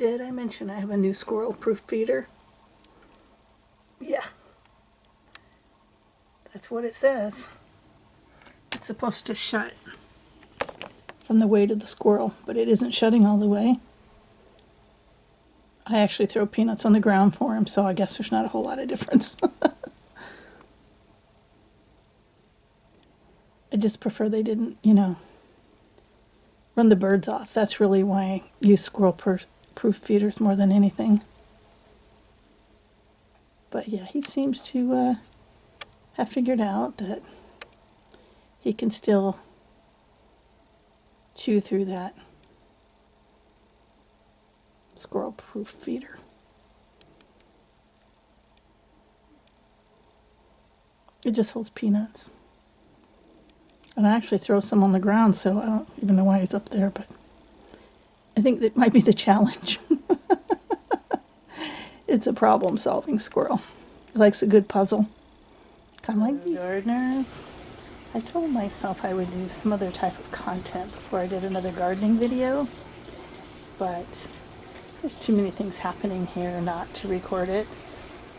Did I mention I have a new squirrel-proof feeder? Yeah. That's what it says. It's supposed to shut from the weight of the squirrel, but it isn't shutting all the way. I actually throw peanuts on the ground for him, so I guess there's not a whole lot of difference. I just prefer they didn't, you know, run the birds off. That's really why I use squirrel-proof feeders more than anything. But yeah, he seems to have figured out that he can still chew through that squirrel-proof feeder. It just holds peanuts. And I actually throw some on the ground, so I don't even know why he's up there, but I think that might be the challenge. It's a problem-solving squirrel. He likes a good puzzle. Kind of like me. Gardeners. I told myself I would do some other type of content before I did another gardening video, but there's too many things happening here not to record it.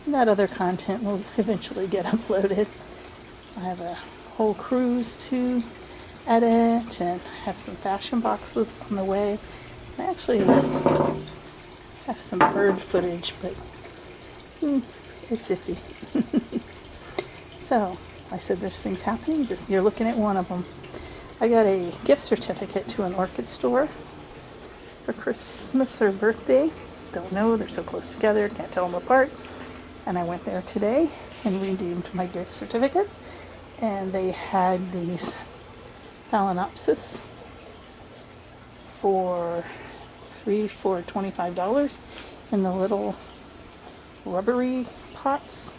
And that other content will eventually get uploaded. I have a whole cruise to edit and have some fashion boxes on the way. I actually have some bird footage, but it's iffy. So I said there's things happening. You're looking at one of them. I got a gift certificate to an orchid store for Christmas or birthday. Don't know, they're so close together, can't tell them apart. And I went there today and redeemed my gift certificate. And they had these Phalaenopsis for $25 in the little rubbery pots.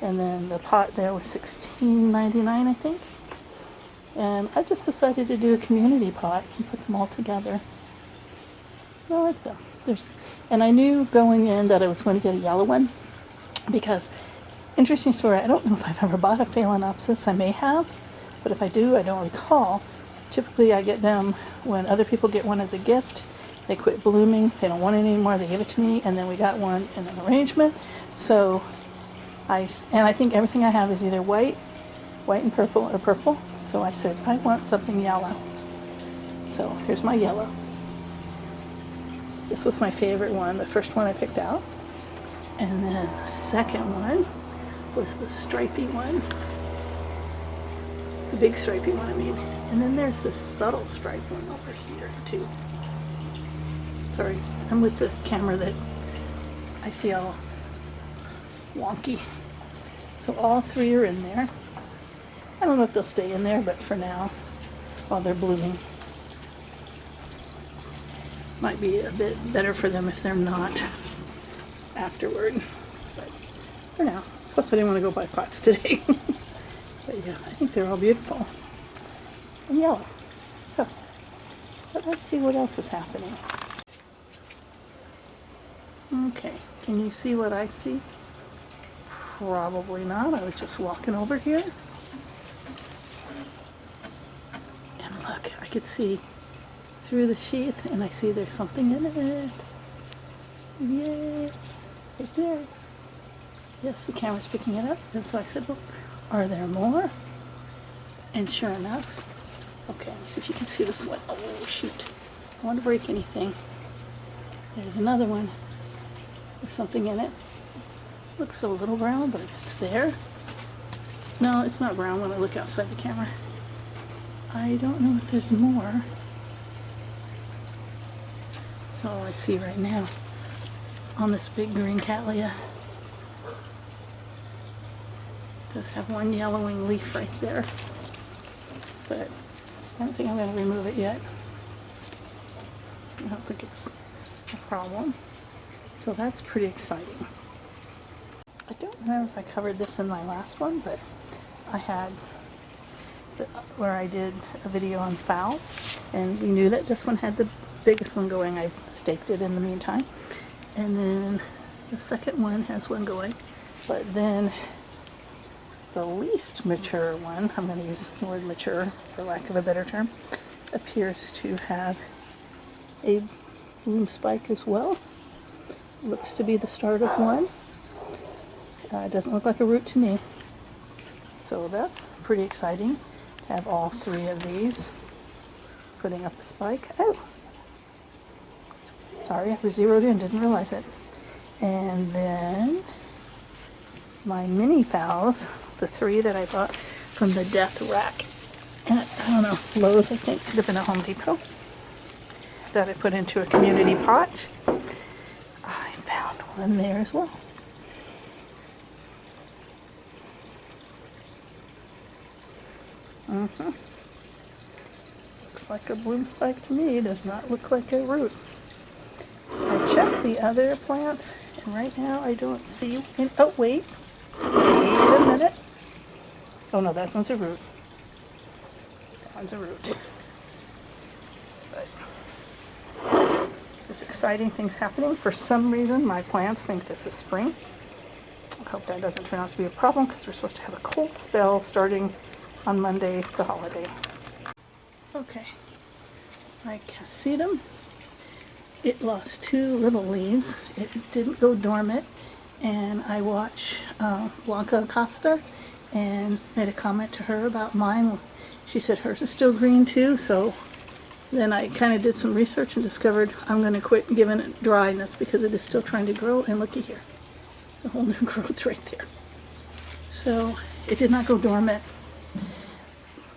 And then the pot there was $16.99, I think. And I just decided to do a community pot and put them all together. I like them. And I knew going in that I was going to get a yellow one because, interesting story, I don't know if I've ever bought a Phalaenopsis. I may have, but if I do, I don't recall. Typically I get them when other people get one as a gift. They quit blooming, they don't want it anymore, they give it to me, and then we got one in an arrangement. So I think everything I have is either white and purple, or purple. So I said, I want something yellow. So here's my yellow. This was my favorite one, the first one I picked out. And then the second one was the stripy one. The big stripy one, I mean. And then there's the subtle stripe one over here, too. Sorry, I'm with the camera that I see all wonky. So all three are in there. I don't know if they'll stay in there, but for now, while they're blooming, might be a bit better for them if they're not afterward. But for now, plus I didn't want to go buy pots today. But yeah, I think they're all beautiful and yellow. So, but let's see what else is happening. Okay, can you see what I see? Probably not. I was just walking over here. And look, I could see through the sheath and I see there's something in it. Yay! Right there. Yes, the camera's picking it up. And so I said, well, are there more? And sure enough, okay, let me see if you can see this one. Oh, shoot. I don't want to break anything. There's another one with something in it. Looks a little brown, but it's there. No, it's not brown when I look outside the camera. I don't know if there's more. That's all I see right now on this big green cattleya. It does have one yellowing leaf right there, but I don't think I'm going to remove it yet. I don't think it's a problem. So that's pretty exciting. I don't remember if I covered this in my last one, but I had where I did a video on phals, and we knew that this one had the biggest one going. I staked it in the meantime. And then the second one has one going, but then the least mature one, I'm going to use the word mature for lack of a better term, appears to have a bloom spike as well. Looks to be the start of one. It doesn't look like a root to me. So that's pretty exciting to have all three of these putting up a spike. Oh, sorry, I was zeroed in, didn't realize it. And then my mini phals, the three that I bought from the Death Rack at, I don't know, Lowe's, I think, could have been a Home Depot, that I put into a community pot. I found one there as well. Looks like a bloom spike to me. Does not look like a root. I checked the other plants, and right now I don't see any. Oh, wait a minute. Oh no, that one's a root. That one's a root. But just exciting things happening. For some reason, my plants think this is spring. I hope that doesn't turn out to be a problem, because we're supposed to have a cold spell starting on Monday, the holiday. Okay, I can see them. It lost 2 little leaves. It didn't go dormant, and I watched Blanca Acosta and made a comment to her about mine. She said hers is still green too, so then I kind of did some research and discovered I'm going to quit giving it dryness because it is still trying to grow, and looky here. It's a whole new growth right there. So it did not go dormant.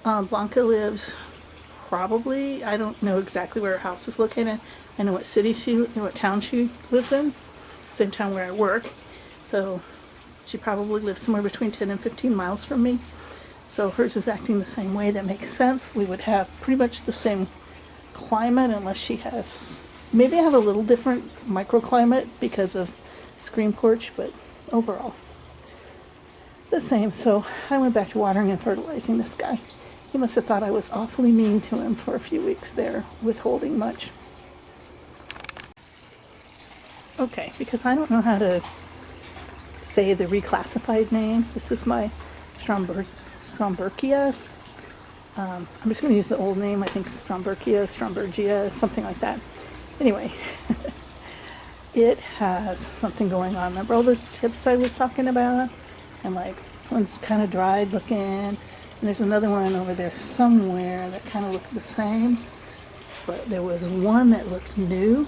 Blanca lives probably, I don't know exactly where her house is located. I know what what town she lives in, same town where I work. So she probably lives somewhere between 10 and 15 miles from me. So hers is acting the same way. That makes sense. We would have pretty much the same climate, unless she has, maybe I have a little different microclimate because of screenporch, but overall the same. So I went back to watering and fertilizing this guy. He must have thought I was awfully mean to him for a few weeks there, withholding much. Okay, because I don't know how to say the reclassified name. This is my Strombergia. I'm just going to use the old name. I think Strombergia, something like that. Anyway, it has something going on. Remember all those tips I was talking about? And like, this one's kind of dried looking. And there's another one over there somewhere that kind of looked the same. But there was one that looked new.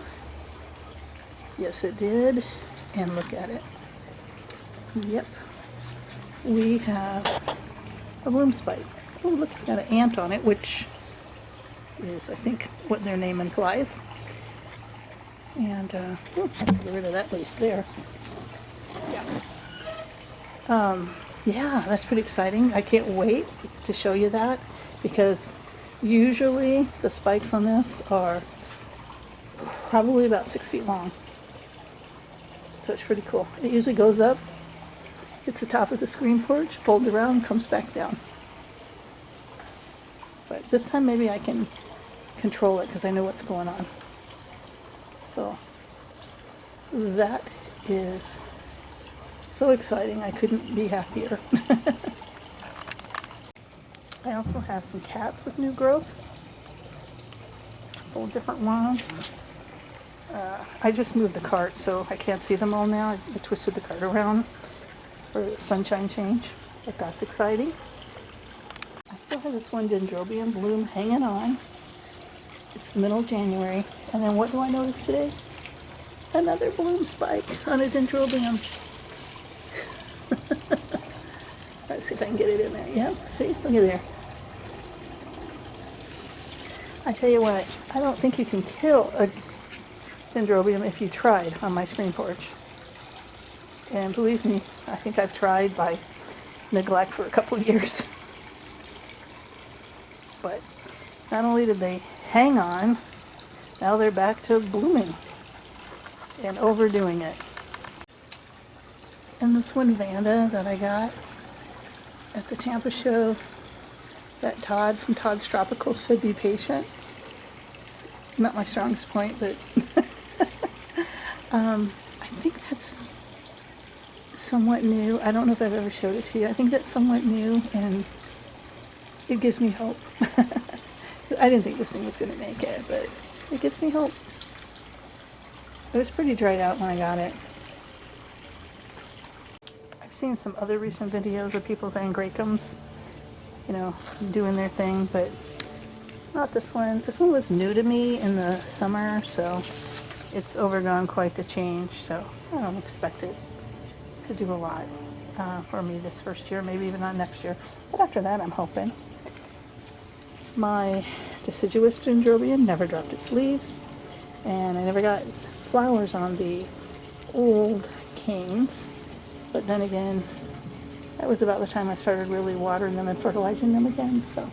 Yes, it did. And look at it. Yep. We have a bloom spike. Oh, look, it's got an ant on it, which is, I think, what their name implies. And, oh, I can get rid of that leaf there. Yeah. Yeah, that's pretty exciting. I can't wait to show you that, because usually the spikes on this are probably about 6 feet long. So it's pretty cool. It usually goes up, hits the top of the screen porch, folds around, comes back down. But this time maybe I can control it because I know what's going on. So that is so exciting. I couldn't be happier. I also have some cats with new growth. All different ones. I just moved the cart, so I can't see them all now. I twisted the cart around for the sunshine change, but that's exciting. I still have this one dendrobium bloom hanging on. It's the middle of January. And then what do I notice today? Another bloom spike on a dendrobium. Let's see if I can get it in there. Yeah, see? Look at there. I tell you what, I don't think you can kill a dendrobium if you tried on my screen porch. And believe me, I think I've tried by neglect for a couple of years. But not only did they hang on, now they're back to blooming and overdoing it. And this one Vanda that I got at the Tampa show, that Todd from Todd's Tropical said be patient. Not my strongest point, but I think that's somewhat new. I don't know if I've ever showed it to you. I think that's somewhat new, and it gives me hope. I didn't think this thing was going to make it, but it gives me hope. It was pretty dried out when I got it. I've seen some other recent videos of people's angraecums, you know, doing their thing, but not this one. This one was new to me in the summer, so it's overgone quite the change, so I don't expect it to do a lot for me this first year, maybe even not next year, but after that I'm hoping. My deciduous dendrobium never dropped its leaves, and I never got flowers on the old canes, but then again, that was about the time I started really watering them and fertilizing them again, so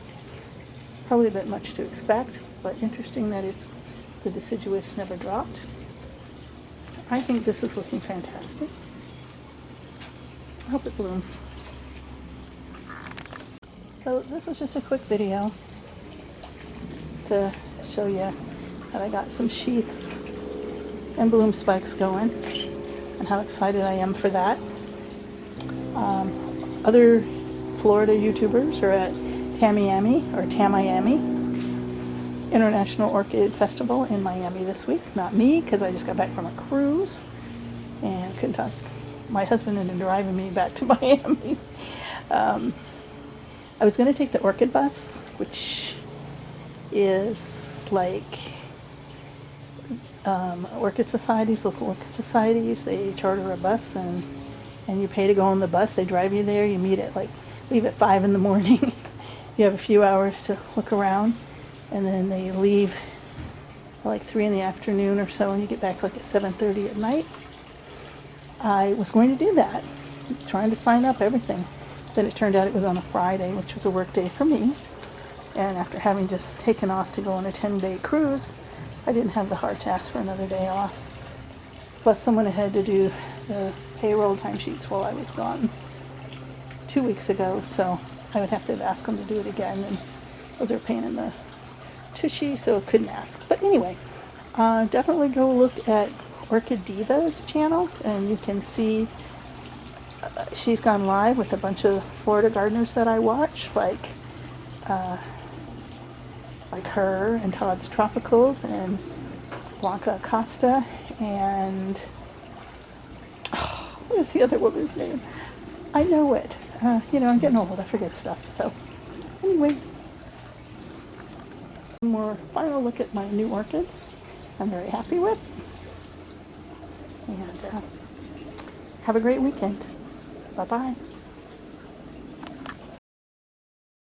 probably a bit much to expect, but interesting that the deciduous never dropped. I think this is looking fantastic. I hope it blooms. So this was just a quick video to show you that I got some sheaths and bloom spikes going and how excited I am for that. Other Florida YouTubers are at Tamiami International Orchid Festival in Miami this week. Not me, because I just got back from a cruise and couldn't talk my husband into driving me back to Miami. I was going to take the orchid bus, which is like orchid societies, local orchid societies. They charter a bus and you pay to go on the bus. They drive you there. You leave at 5 in the morning. You have a few hours to look around, and then they leave like 3 in the afternoon or so, and you get back like at 7:30 at night. I was going to do that, trying to sign up everything. Then it turned out it was on a Friday, which was a work day for me. And after having just taken off to go on a 10-day cruise, I didn't have the heart to ask for another day off. Plus someone had to do the payroll timesheets while I was gone 2 weeks ago, so I would have to ask them to do it again, and those are a pain in the tushy, so I couldn't ask. But anyway, definitely go look at Orchid Diva's channel, and you can see she's gone live with a bunch of Florida gardeners that I watch, like her and Todd's Tropicals and Blanca Acosta and what is the other woman's name? I know it. I'm getting old. I forget stuff. So anyway, one more final look at my new orchids I'm very happy with. And have a great weekend. Bye-bye.